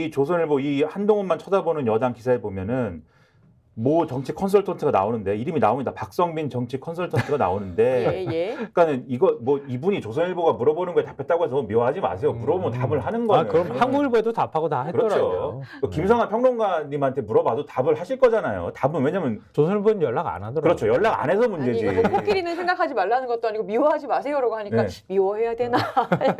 이 조선일보 이 한동훈만 쳐다보는 여당 기사에 보면은 모 정치 컨설턴트가 나오는데 이름이 나옵니다. 박성빈 정치 컨설턴트가 나오는데 예. 그러니까는 이거 뭐 이분이 조선일보가 물어보는 거에 답했다고 해서 묘하지 마세요. 물어보면 답을 하는 거예요. 그럼 한국일보에도 답하고 다 했더라고요. 그렇죠. 김성환 평론가님한테 물어봐도 답을 하실 거잖아요. 답은 왜냐면 조선일보는 연락 안 하더라고요. 그렇죠. 연락 안 해서 문제지. 아니, 코끼리는 생각하지 말라는 것도 아니고 미워하지 마세요라고 하니까 네. 미워해야 되나?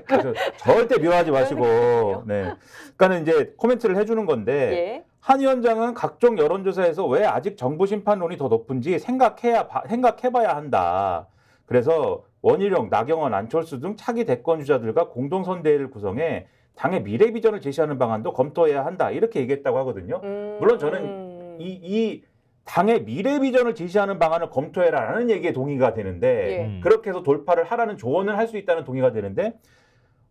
그래서 절대 묘하지 그런 마시고. 느낌이에요. 네. 그러니까는 이제 코멘트를 해주는 건데 예. 한 위원장은 각종 여론조사에서 왜 아직 정부 심판론이 더 높은지 생각해봐야 한다. 그래서 원희룡, 나경원, 안철수 등 차기 대권 주자들과 공동선대위를 구성해 당의 미래 비전을 제시하는 방안도 검토해야 한다. 이렇게 얘기했다고 하거든요. 물론 저는 이 당의 미래 비전을 제시하는 방안을 검토해라라는 얘기에 동의가 되는데 예. 그렇게 해서 돌파를 하라는 조언을 할 수 있다는 동의가 되는데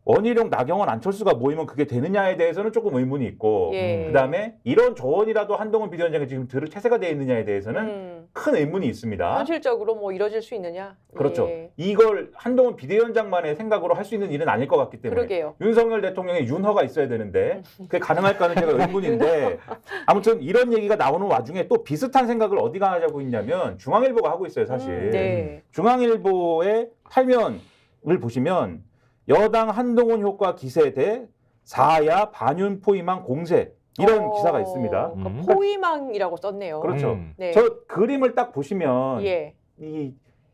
원희룡, 나경원, 안철수가 모이면 그게 되느냐에 대해서는 조금 의문이 있고 예. 그다음에 이런 조언이라도 한동훈 비대위원장이 지금 들을 태세가 돼 있느냐에 대해서는 큰 의문이 있습니다. 현실적으로 뭐 이뤄질 수 있느냐? 그렇죠. 예. 이걸 한동훈 비대위원장만의 생각으로 할 수 있는 일은 아닐 것 같기 때문에 그러게요. 윤석열 대통령의 윤허가 있어야 되는데 그게 가능할까는 제가 의문인데 아무튼 이런 얘기가 나오는 와중에 또 비슷한 생각을 어디가 하자고 있냐면 중앙일보가 하고 있어요, 사실. 네. 중앙일보의 8면을 보시면 여당 한동훈 효과 기세대 사야 반윤 포위망 공세 이런 기사가 있습니다. 그러니까 포위망이라고 썼네요. 그렇죠. 네. 저 그림을 딱 보시면 예.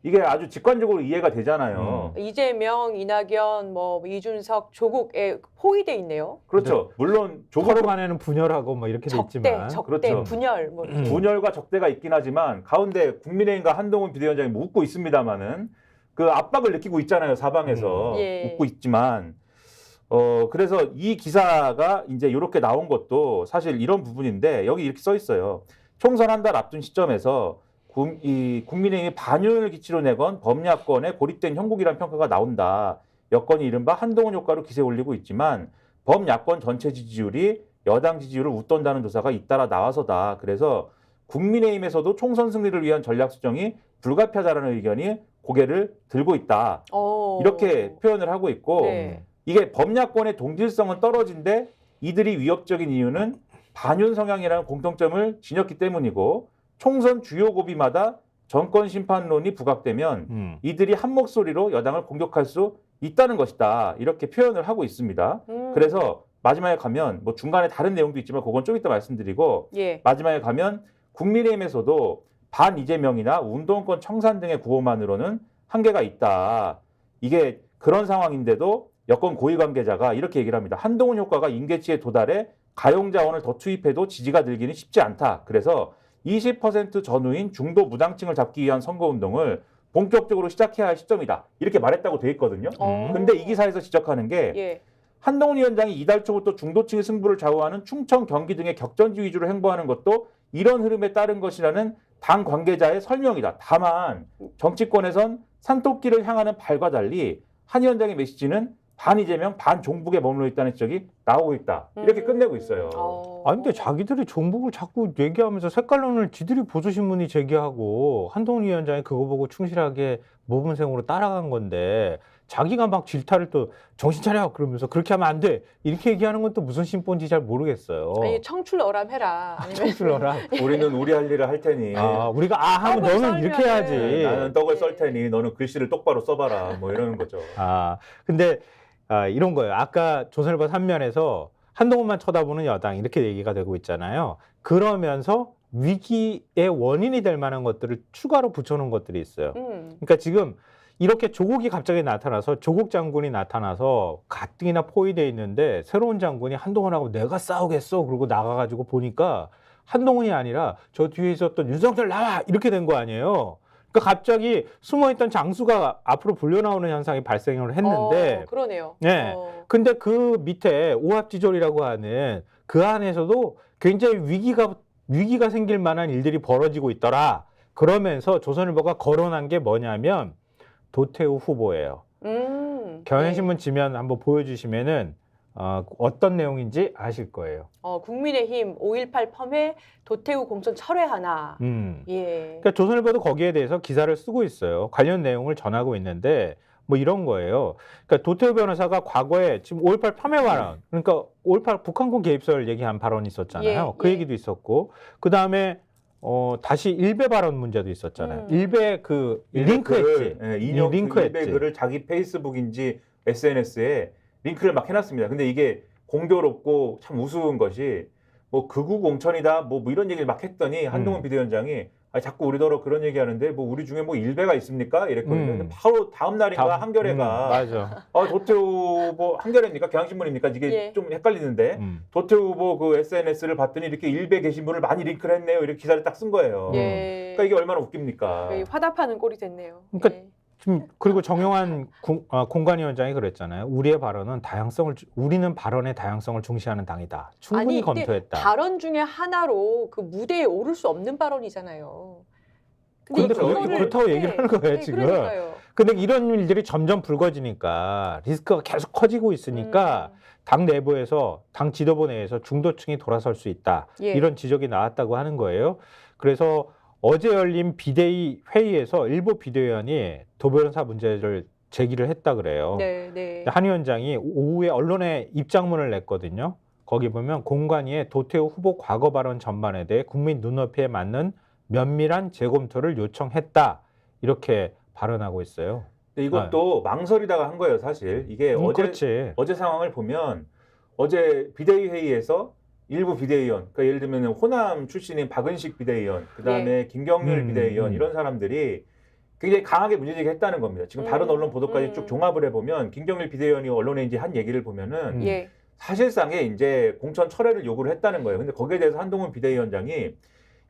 이게 아주 직관적으로 이해가 되잖아요. 이재명, 이낙연, 뭐 이준석, 조국에 포위돼 있네요. 그렇죠. 물론 서로 간에는 분열하고 뭐 이렇게 돼 있지만 적대, 그렇죠. 분열. 뭐 이렇게. 분열과 적대가 있긴 하지만 가운데 국민의힘과 한동훈 비대위원장이 뭐 웃고 있습니다마는 그 압박을 느끼고 있잖아요. 사방에서 예. 웃고 있지만 그래서 이 기사가 이제 이렇게 나온 것도 사실 이런 부분인데 여기 이렇게 써 있어요. 총선 한 달 앞둔 시점에서 이 국민의힘이 반윤을 기치로 내건 범야권에 고립된 형국이라는 평가가 나온다. 여권이 이른바 한동훈 효과로 기세 올리고 있지만 범야권 전체 지지율이 여당 지지율을 웃돈다는 조사가 잇따라 나와서다. 그래서 국민의힘에서도 총선 승리를 위한 전략 수정이 불가피하다라는 의견이 고개를 들고 있다. 이렇게 표현을 하고 있고 네. 이게 범야권의 동질성은 떨어진데 이들이 위협적인 이유는 반윤 성향이라는 공통점을 지녔기 때문이고 총선 주요 고비마다 정권 심판론이 부각되면 이들이 한 목소리로 여당을 공격할 수 있다는 것이다. 이렇게 표현을 하고 있습니다. 그래서 마지막에 가면 뭐 중간에 다른 내용도 있지만 그건 좀 이따 말씀드리고 예. 마지막에 가면 국민의힘에서도 반 이재명이나 운동권 청산 등의 구호만으로는 한계가 있다. 이게 그런 상황인데도 여권 고위 관계자가 이렇게 얘기를 합니다. 한동훈 효과가 임계치에 도달해 가용 자원을 더 투입해도 지지가 늘기는 쉽지 않다. 그래서 20% 전후인 중도 무당층을 잡기 위한 선거운동을 본격적으로 시작해야 할 시점이다. 이렇게 말했다고 돼 있거든요. 근데 이 기사에서 지적하는 게 예. 한동훈 위원장이 이달 초부터 중도층의 승부를 좌우하는 충청, 경기 등의 격전지 위주로 행보하는 것도 이런 흐름에 따른 것이라는 당 관계자의 설명이다. 다만 정치권에선 산토끼를 향하는 발과 달리 한 위원장의 메시지는 반 이재명, 반 종북에 머물러 있다는 지적이 나오고 있다. 이렇게 끝내고 있어요. 근데 자기들이 종북을 자꾸 얘기하면서 색깔론을 지들이 보수신문이 제기하고 한동훈 위원장이 그거 보고 충실하게 모범생으로 따라간 건데 자기가 막 질타를 또 정신 차려 그러면서 그렇게 하면 안 돼 이렇게 얘기하는 건 또 무슨 신본지 잘 모르겠어요. 아니 청출어람 해라. 청출어라. 우리는 우리 할 일을 할 테니 우리가 하면 떡을 너는 이렇게 썰면은. 해야지. 나는 떡을 썰 테니 너는 글씨를 똑바로 써봐라. 뭐 이러는 거죠. 근데 이런 거예요. 아까 조선일보 3면에서 한동훈만 쳐다보는 여당 이렇게 얘기가 되고 있잖아요. 그러면서 위기의 원인이 될 만한 것들을 추가로 붙여놓은 것들이 있어요. 그러니까 지금 이렇게 조국이 갑자기 나타나서 조국 장군이 나타나서 가뜩이나 포위돼 있는데 새로운 장군이 한동훈하고 내가 싸우겠어 그러고 나가가지고 보니까 한동훈이 아니라 저 뒤에 있었던 윤석열 나와 이렇게 된 거 아니에요. 그러니까 갑자기 숨어있던 장수가 앞으로 불려나오는 현상이 발생을 했는데 그러네요. 네. 근데 그 밑에 오합지졸이라고 하는 그 안에서도 굉장히 위기가 생길 만한 일들이 벌어지고 있더라. 그러면서 조선일보가 거론한 게 뭐냐면 도태우 후보예요. 경향신문 지면 한번 보여주시면은 어떤 내용인지 아실 거예요. 국민의힘 5.18 펌회 도태우 공천 철회하나. 예. 그러니까 조선일보도 거기에 대해서 기사를 쓰고 있어요. 관련 내용을 전하고 있는데 뭐 이런 거예요. 그러니까 도태우 변호사가 과거에 지금 5.18 참여 발언, 그러니까 5.18 북한군 개입설 얘기한 발언이 있었잖아요. 그 얘기도 있었고, 그 다음에 다시 일베 발언 문제도 있었잖아요. 일베 그 링크했지. 인용 링크했지. 일베 글을 자기 페이스북인지 SNS에 링크를 막 해놨습니다. 근데 이게 공교롭고 참 우스운 것이 뭐 극우 공천이다 뭐 이런 얘기를 막 했더니 한동훈 비대위원장이 자꾸 우리더러 그런 얘기하는데 뭐 우리 중에 뭐 일베가 있습니까? 이랬거든요. 근데 바로 다음 날인가 한겨레가 맞아. 도태우 후보 한겨레입니까? 경향신문입니까? 이게 좀 헷갈리는데 도태우 후보 그 SNS를 봤더니 이렇게 일베 게시물을 많이 링크를 했네요. 이렇게 기사를 딱 쓴 거예요. 그러니까 이게 얼마나 웃깁니까? 화답하는 꼴이 됐네요. 그러니까 지금 그리고 정용환 공관위원장이 그랬잖아요. 우리는 발언의 다양성을 중시하는 당이다. 충분히 검토했다. 발언 중에 하나로 그 무대에 오를 수 없는 발언이잖아요. 근데 그렇다고 얘기를 하는 거예요, 지금. 그러니까요. 근데 이런 일들이 점점 불거지니까 리스크가 계속 커지고 있으니까 당 내부에서, 당 지도부 내에서 중도층이 돌아설 수 있다. 이런 지적이 나왔다고 하는 거예요. 그래서 어제 열린 비대위 회의에서 일부 비대위원이 도 변호사 문제를 제기를 했다 그래요. 한 위원장이 오후에 언론에 입장문을 냈거든요. 거기 보면 공관위에 도태우 후보 과거 발언 전반에 대해 국민 눈높이에 맞는 면밀한 재검토를 요청했다. 이렇게 발언하고 있어요. 근데 이것도 망설이다가 한 거예요, 사실. 이게 어제 상황을 보면 어제 비대위 회의에서 일부 비대위원, 그러니까 예를 들면 호남 출신인 박은식 비대위원, 그다음에 김경률 비대위원 이런 사람들이 굉장히 강하게 문제제기했다는 겁니다. 지금 다른 언론 보도까지 쭉 종합을 해보면 김경률 비대위원이 언론에 이제 한 얘기를 보면은 사실상의 이제 공천 철회를 요구를 했다는 거예요. 근데 거기에 대해서 한동훈 비대위원장이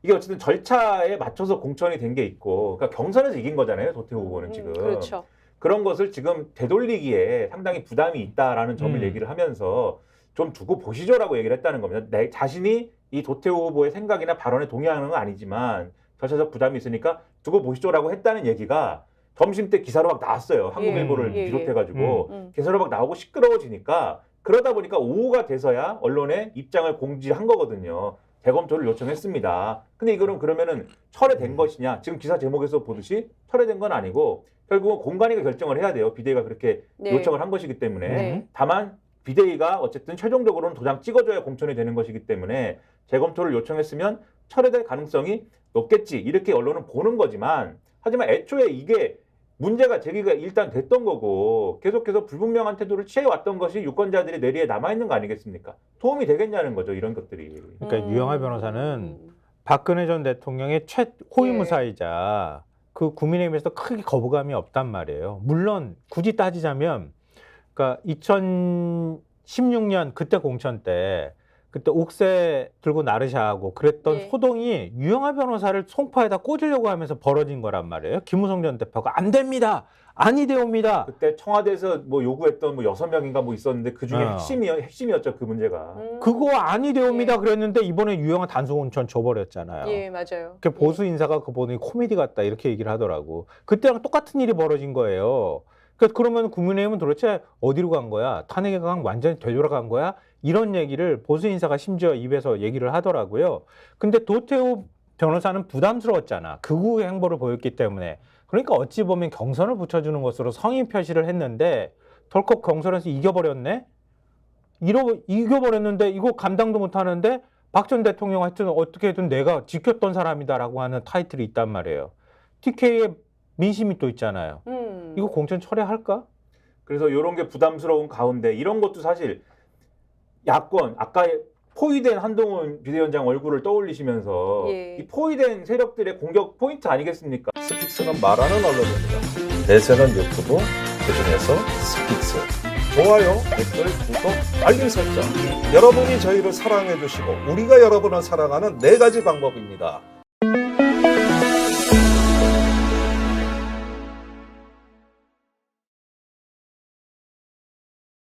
이게 어쨌든 절차에 맞춰서 공천이 된 게 있고, 그러니까 경선에서 이긴 거잖아요, 도태우 후보는 지금. 그렇죠. 그런 것을 지금 되돌리기에 상당히 부담이 있다라는 점을 얘기를 하면서 좀 두고 보시죠라고 얘기를 했다는 겁니다. 내 자신이 이 도태우 후보의 생각이나 발언에 동의하는 건 아니지만 절차적 부담이 있으니까 두고 보시죠라고 했다는 얘기가 점심 때 기사로 막 나왔어요. 한국일보를 비롯해가지고 기사로 막 나오고 시끄러워지니까 그러다 보니까 오후가 돼서야 언론에 입장을 공지한 거거든요. 재검토를 요청했습니다. 근데 이거는 그러면은 철회된 것이냐? 지금 기사 제목에서 보듯이 철회된 건 아니고 결국은 공관위가 결정을 해야 돼요. 비대위가 그렇게 요청을 한 것이기 때문에. 다만 비대위가 어쨌든 최종적으로는 도장 찍어줘야 공천이 되는 것이기 때문에 재검토를 요청했으면 철회될 가능성이 높겠지. 이렇게 언론은 보는 거지만 하지만 애초에 이게 문제가 제기가 일단 됐던 거고 계속해서 불분명한 태도를 취해왔던 것이 유권자들의 뇌리에 남아있는 거 아니겠습니까? 도움이 되겠냐는 거죠. 이런 것들이. 그러니까 유영하 변호사는 박근혜 전 대통령의 최호위무사이자 그 국민의힘에서 크게 거부감이 없단 말이에요. 물론 굳이 따지자면 그러니까 2016년 그때 공천 때 그때 옥새 들고 나르샤하고 그랬던 소동이 유영하 변호사를 송파에다 꽂으려고 하면서 벌어진 거란 말이에요. 김무성 전 대표가 안 됩니다. 아니되옵니다. 그때 청와대에서 뭐 요구했던 뭐 6명인가 뭐 있었는데 그 중에 핵심이었죠. 그 문제가. 그거 아니되옵니다. 그랬는데 이번에 유영하 단수 공천 줘버렸잖아요. 예, 맞아요. 그 보수 인사가 그거 보니 코미디 같다 이렇게 얘기를 하더라고. 그때랑 똑같은 일이 벌어진 거예요. 그러면 국민의힘은 도대체 어디로 간 거야? 탄핵의 강 완전히 되돌아간 거야? 이런 얘기를 보수 인사가 심지어 입에서 얘기를 하더라고요. 근데 도태우 변호사는 부담스러웠잖아. 극우의 행보를 보였기 때문에. 그러니까 어찌 보면 경선을 붙여주는 것으로 성의 표시를 했는데 덜컥 경선에서 이겨버렸네? 이겨버렸는데 이거 감당도 못하는데 박 전 대통령 하여튼 어떻게든 내가 지켰던 사람이다라고 하는 타이틀이 있단 말이에요. TK의 민심이 또 있잖아요. 이거 공천 철회할까? 그래서 이런 게 부담스러운 가운데 이런 것도 사실 야권 아까 포위된 한동훈 비대위원장 얼굴을 떠올리시면서 이 포위된 세력들의 공격 포인트 아니겠습니까? 스픽스는 말하는 언론입니다. 대세는 유튜브, 그중에서 스픽스. 좋아요, 댓글, 구독, 알림 설정. 여러분이 저희를 사랑해 주시고 우리가 여러분을 사랑하는 4가지 방법입니다.